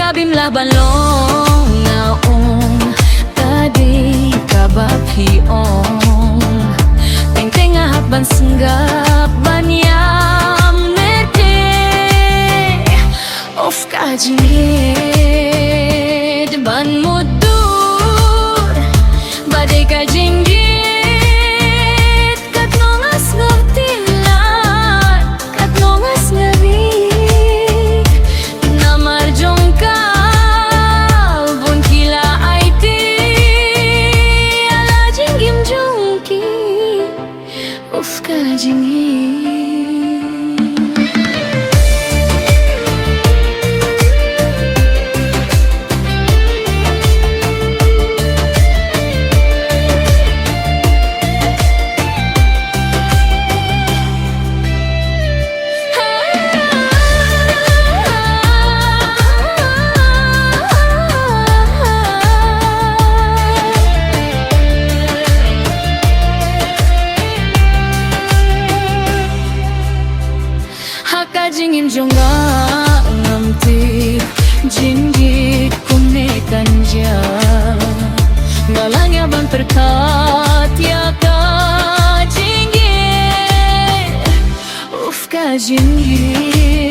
Kabimlah balong naong tadi kabapiong teng-tengah ban senggap banyam nete of kajingit ban mudur badai kajinggit kat nongas ngabtilan kat nongas ngabik namar jongkal bun kila aiti ala jinggim jongki of kajingit. Jingin jonga ngamti jinggit kumne kanja malangnya ban perkat ya ka jinggit uf ka jinggit